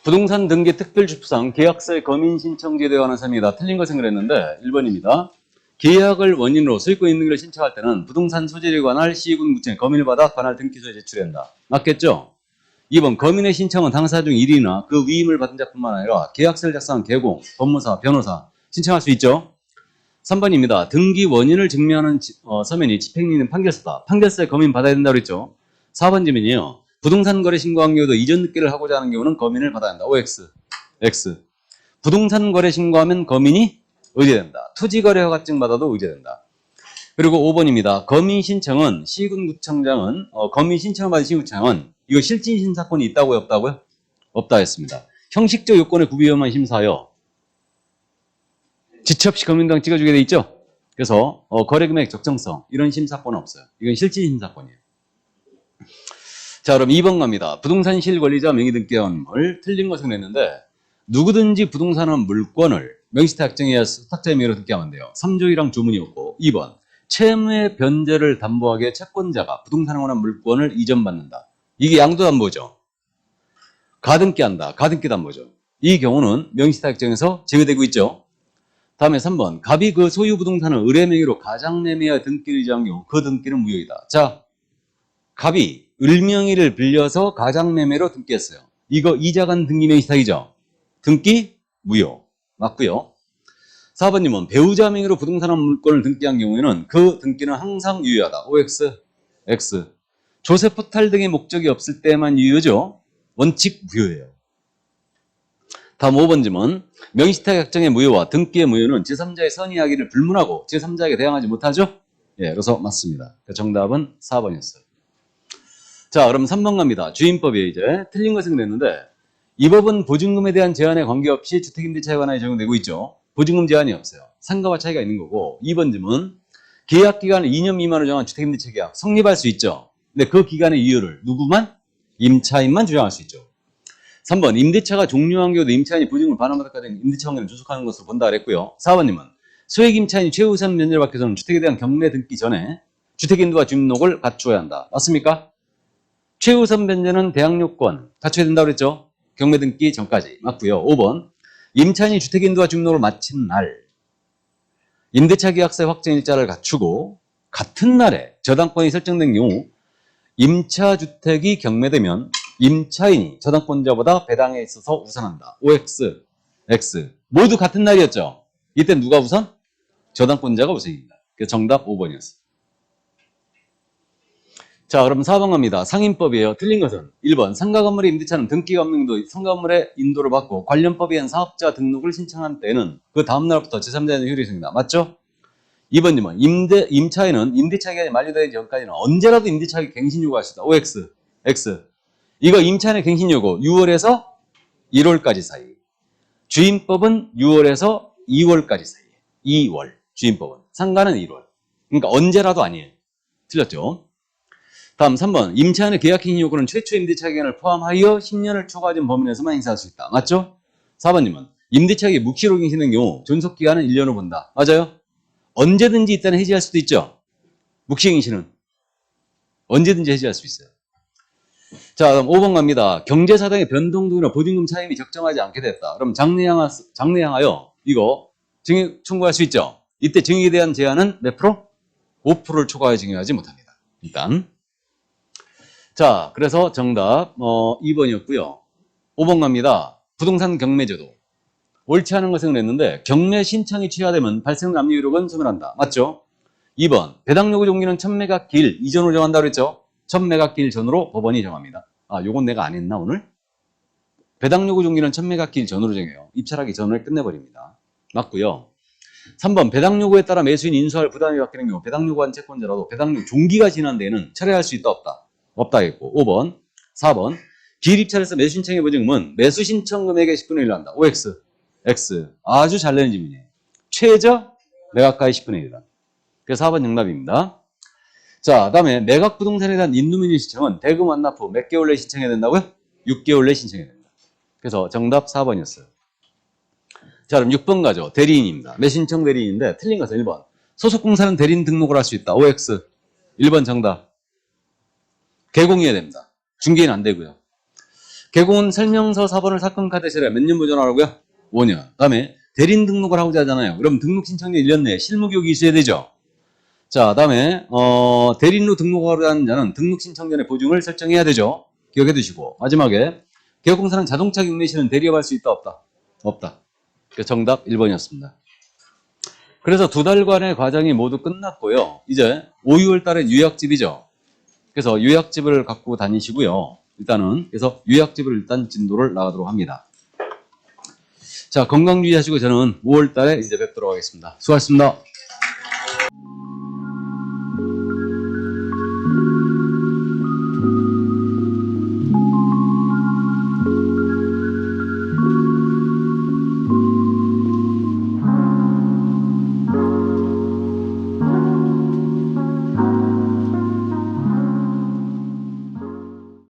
부동산 등기 특별주부상 계약서의 검인 신청지에 관한 사항이다. 틀린 것은 그랬는데 1번입니다. 계약을 원인으로 소유권 있는기를 신청할 때는 부동산 소재에 관할 시군구청에 검인을 받아 관할 등기소에 제출한다. 맞겠죠? 2번 검인의 신청은 당사 중 1인이나 그 위임을 받은 자뿐만 아니라 계약서를 작성한 개공, 법무사, 변호사 신청할 수 있죠? 3번입니다. 등기 원인을 증명하는 서면이 집행인은 판결서다. 판결서에 검인 받아야 된다고 그랬죠? 4번 질문이요. 부동산 거래 신고한 경우도 이전 등기를 하고자 하는 경우는 검인을 받아야 한다. OX, X. 부동산 거래 신고하면 검인이 의제된다. 토지 거래 허가증 받아도 의제된다. 그리고 5번입니다. 검인 신청은 시군구청장은 검인 신청을 받은 시군구청은 이거 실질 심사권이 있다고요, 없다고요? 없다 했습니다. 형식적 요건에 구비해야만 심사하여 지체 없이 검인 등 찍어주게 돼 있죠. 그래서 거래금액 적정성 이런 심사권은 없어요. 이건 실질 심사권이에요. 자, 그럼 2번 갑니다. 부동산 실권리자 명의등기원을 틀린 것을 냈는데 누구든지 부동산은 물권을 명시타 약정에 의해서 수탁자의 명의로 등기하면 돼요. 3조 1항 조문이었고 2번 채무의 변제를 담보하기에 채권자가 부동산에 관한 물권을 이전받는다. 이게 양도담보죠. 가등기한다. 가등기 담보죠. 이 경우는 명시타 약정에서 제외되고 있죠. 다음에 3번 갑이 그 소유 부동산을 의뢰 명의로 가장매매에 등기를 의지한 경우 그 등기는 무효이다. 자, 갑이 을명의를 빌려서 가장매매로 등기했어요. 이거 이자간 등기 명의사이죠. 등기 무효. 맞고요. 4번님은 배우자 명의로 부동산 물권을 등기한 경우에는 그 등기는 항상 유효하다. OX, X. 조세 포탈 등의 목적이 없을 때만 유효죠. 원칙 무효예요. 다음 5번 질문. 명시타 약정의 무효와 등기의 무효는 제3자의 선의하기를 불문하고 제3자에게 대항하지 못하죠? 예, 그래서 맞습니다. 정답은 4번이었어요. 자, 그럼 3번 갑니다. 주임법이에요, 이제. 틀린 것은 그랬는데, 이 법은 보증금에 대한 제한에 관계없이 주택임대차에 관하여 적용되고 있죠. 보증금 제한이 없어요. 상가와 차이가 있는 거고, 2번 질문. 계약 기간을 2년 미만으로 정한 주택임대차 계약 성립할 수 있죠. 근데 그 기간의 이유를 누구만? 임차인만 주장할 수 있죠. 3번, 임대차가 종료한 경우도 임차인이 보증금을 반환받을까지 임대차 관계를 주속하는 것으로 본다 그랬고요. 4번님은 소액 임차인이 최우선 면제를 받기 위해서는 주택에 대한 경매 등기 전에 주택인도와 주민등록을 갖추어야 한다. 맞습니까? 최우선 변제는 대항요건 갖춰야 된다고 그랬죠? 경매 등기 전까지. 맞고요. 5번. 임차인이 주택인도와 주민등록을 마친 날 임대차 계약서의 확정일자를 갖추고 같은 날에 저당권이 설정된 경우 임차주택이 경매되면 임차인이 저당권자보다 배당에 있어서 우선한다. OX, X. 모두 같은 날이었죠? 이때 누가 우선? 저당권자가 우선입니다. 그래서 정답 5번이었어요. 자, 그럼 4번 갑니다. 상인법이에요. 틀린 것은 1번 상가 건물의 임대차는 등기가 없는 경우도 상가 건물의 인도를 받고 관련 법에 의한 사업자 등록을 신청한 때는 그 다음 날부터 제3자의 효력이 있습니다. 맞죠? 2번님은 임차인은 임대차 기간이 만료되기 전까지는 언제라도 임대차 갱신 요구할 수 있다. OX, X. 이거 임차인의 갱신 요구 6월에서 1월까지 사이. 주임법은 6월에서 2월까지 사이. 2월 주임법은. 상가는 1월. 그러니까 언제라도 아니에요. 틀렸죠? 다음 3번. 임차인의 계약행위 요구는 최초 임대차 기간을 포함하여 10년을 초과하는 범위 내에서만 행사할 수 있다. 맞죠? 4번님은 임대차 기간이 무期로 갱신된 경우 존속기간은 1년으로 본다. 맞아요? 언제든지 이때는 해지할 수도 있죠. 묵시갱신은 언제든지 해지할 수 있어요. 자, 그럼 5번 갑니다. 경제사정의 변동 등이나 보증금 차임이 적정하지 않게 됐다. 그럼 장래향하여 이거 증액 청구할 수 있죠. 이때 증액에 대한 제한은 몇 프로? 5%를 초과하여 증액하지 못합니다. 일단. 자, 그래서 정답 2번이었고요. 5번 갑니다. 부동산 경매제도. 옳지 않은 것을 냈는데 경매 신청이 취하되면 발생 압류 효력은 소멸한다. 맞죠? 2번 배당 요구 종기는 1000매각길 이전으로 정한다고 그랬죠? 1000매각길 전으로 법원이 정합니다. 아, 요건 내가 안 했나 오늘? 배당 요구 종기는 1000매각길 전으로 정해요. 입찰하기 전을 끝내버립니다. 맞고요. 3번 배당 요구에 따라 매수인 인수할 부담이 바뀌는 경우 배당 요구한 채권자라도 배당 요구 종기가 지난 데에는 철회할 수 있다 없다? 없다 했고 5번 4번 기일입찰에서 매수 신청의 보증금은 매수 신청 금액의 10분의 1로 한다. OX X. 아주 잘 내는 질문이에요. 최저 매각가의 10분의 1이다. 그래서 4번 정답입니다. 자, 다음에 매각 부동산에 대한 인도민의 신청은 대금 완납 후 몇 개월 내에 신청해야 된다고요? 6개월 내에 신청해야 됩니다. 그래서 정답 4번이었어요. 자, 그럼 6번 가죠. 대리인입니다. 매신청 대리인인데 틀린 것은 1번. 소속공사는 대리인 등록을 할 수 있다. OX. 1번 정답. 개공해야 됩니다. 중개인 안 되고요. 개공은 설명서 4번을 사건카드 실에 몇 년 보존하라고요? 5년. 다음에 대리인 등록을 하고자 하잖아요. 그럼 등록 신청일 1년 내에 실무 교육이 있어야 되죠. 자, 다음에 대리인으로 등록하고자 하는 자는 등록 신청 전에 보증을 설정해야 되죠. 기억해 두시고. 마지막에 개업공사는 자동차 경매 시는 대리업할 수 있다 없다? 없다. 정답 1번이었습니다. 그래서 2달간의 과정이 모두 끝났고요. 이제 5, 6월 달에 유약집이죠. 그래서 유약집을 갖고 다니시고요. 일단은 그래서 유약집을 일단 진도를 나가도록 합니다. 자, 건강 유의하시고 저는 5월 달에 이제 뵙도록 하겠습니다. 수고하셨습니다.